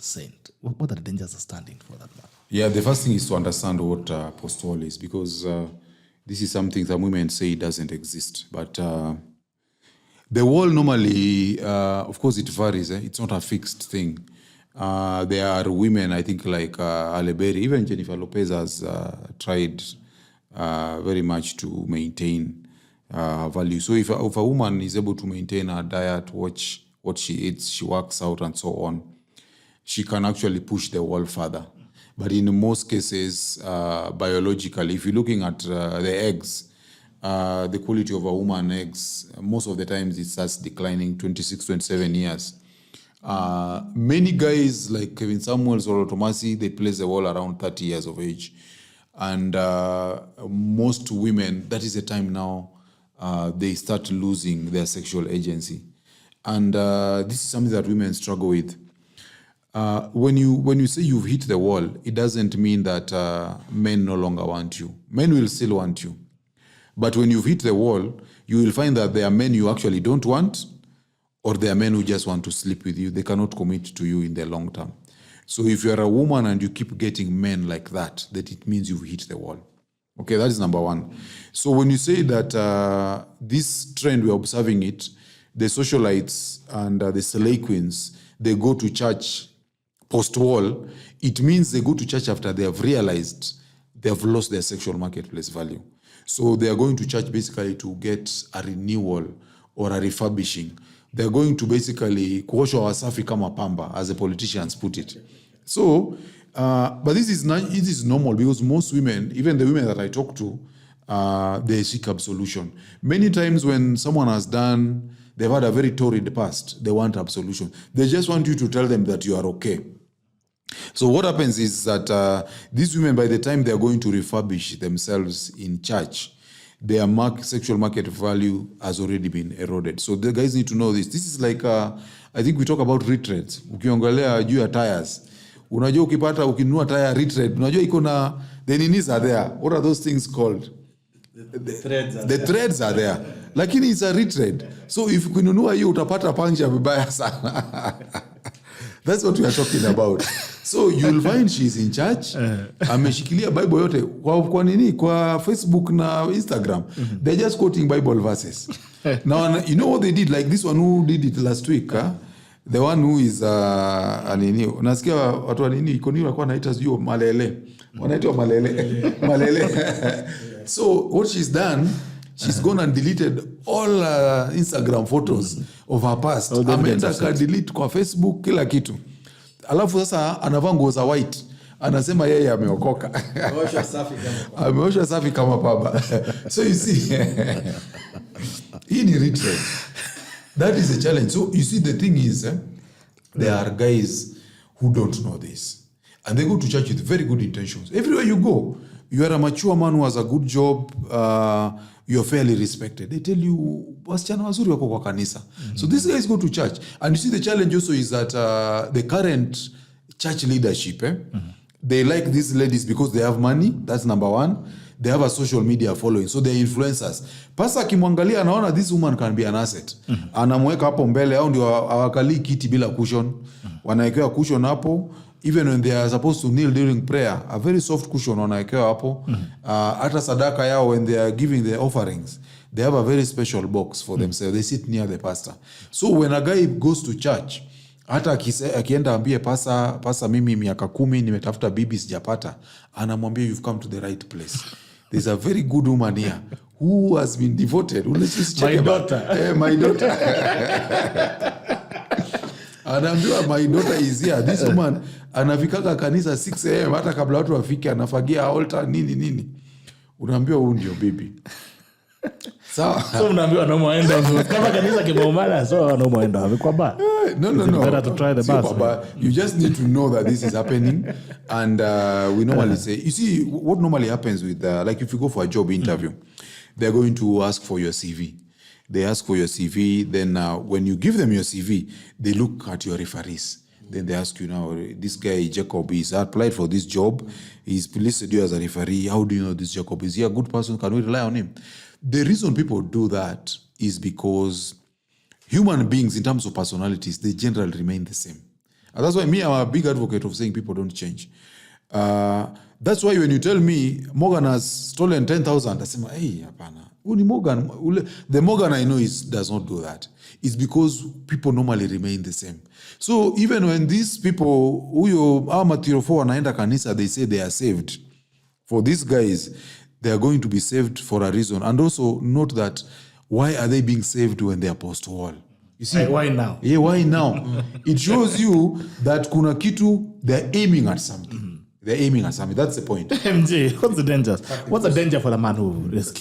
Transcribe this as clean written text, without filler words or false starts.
saint. What are the dangers of standing for that man? Yeah, the first thing is to understand what post-wall is, because this is something that women say doesn't exist. But the wall normally, of course, it varies. It's not a fixed thing. There are women, I think, like Ale Berry, even Jennifer Lopez has tried very much to maintain value. So if a woman is able to maintain her diet, watch what she eats, she works out and so on, she can actually push the wall further. But in most cases, biologically, if you're looking at the eggs, the quality of a woman's eggs, most of the times it starts declining 26, 27 years. Many guys like Kevin Samuels or Tomasi, they place the wall around 30 years of age. And most women, that is the time now, they start losing their sexual agency. And this is something that women struggle with. When you say you've hit the wall, it doesn't mean that men no longer want you. Men will still want you. But when you've hit the wall, you will find that there are men you actually don't want, or there are men who just want to sleep with you. They cannot commit to you in the long term. So if you're a woman and you keep getting men like that it means you've hit the wall. Okay, that is number one. So when you say that this trend, we're observing it, the socialites and the slay queens, they go to church post-wall, it means they go to church after they have realized they have lost their sexual marketplace value. So they are going to church basically to get a renewal or a refurbishing. They're going to basically kuosha wasafi kama pamba, as the politicians put it. So, but this is normal, because most women, even the women that I talk to, they seek absolution. Many times when someone has done, they've had a very torrid past, they want absolution. They just want you to tell them that you are okay. So what happens is that these women, by the time they are going to refurbish themselves in church, their sexual market value has already been eroded. So the guys need to know this. This is like, I think we talk about retreads. Ukiongelea juu ya tires. Unajua ukipata ukinunua tire retread, unajua iko na, the ninis are there. What are those things called? The threads are there. Lakini it's a retread. So if ukinunua hiyo utapata punch vibaya sana. That's what we are talking about. So you'll find she's in church. Ameshikilia Bible yote. Kwa nini? Kwa Facebook na Instagram. They're just quoting Bible verses. Now, you know what they did? Like this one who did it last week. The one who is, anini. Unasikia watu wanini. Ikoni wakuwa naita sijui malele. Wanaitwa malele. Malele. So what she's done, she's gone and deleted all Instagram photos of her past. Ameenda ka delete kwa Facebook kila kitu. Alafu sasa anavaa nguo za white. Anasema yeye ameokoka. Ameosha safi kama baba. So you see, hii ni retread. That is a challenge. So you see, the thing is, there are guys who don't know this. And they go to church with very good intentions. Everywhere you go, you are a mature man who has a good job, you're fairly respected. They tell you, wasichana wazuri wako kwa kanisa. So these guys go to church. And you see, the challenge also is that the current church leadership, they like these ladies because they have money. That's number one. They have a social media following. So they're influencers. Pastor akimwangalia anaona this woman can be an asset. Anamweka hapo mbele, au ndio hawakali kiti bila cushion. Wanawekewa cushion hapo. Even when they are supposed to kneel during prayer, a very soft cushion wanawekewa hapo. Hata sadaka yao, when they are giving their offerings, they have a very special box for themselves. They sit near the pastor. So when a guy goes to church, hata akienda ambie pasa mimi miaka 10 nimetafuta bibi sijapata, anamwambia you've come to the right place. There's a very good woman here who has been devoted. My daughter. My daughter. Anaambiwa my daughter is here. This woman anafikaga kanisa 6 a.m. hata kabla watu wafike, anafagia altar nini. Unaambiwa huyu ndio bibi. So unaambiwa no muenda kama kanisa kimeumana, so no muenda kwamba no. Better to try the best. You just need to know that this is happening. And we normally say, you see, what normally happens with, like if you go for a job interview, they're going to ask for your CV. They ask for your CV. Then when you give them your CV, they look at your referees. Then they ask you, now, this guy, Jacob, he's applied for this job. He's listed you as a referee. How do you know this Jacob? Is he a good person? Can we rely on him? The reason people do that is because human beings, in terms of personalities, they generally remain the same. And that's why me, I'm a big advocate of saying people don't change. That's why when you tell me Morgan has stolen 10,000, I say, hey, apana. Morgan, the Morgan I know does not do that. It's because people normally remain the same. So even when these people who are material for wanaenda kanisa, they say they are saved. For these guys, they are going to be saved for a reason. And also note that why are they being saved when they are post-war? You see, why now? Yeah, why now? It shows you that kuna kitu, they're aiming at something. They're aiming at something. That's the point. MJ, what's the danger? What's the danger for the man who risks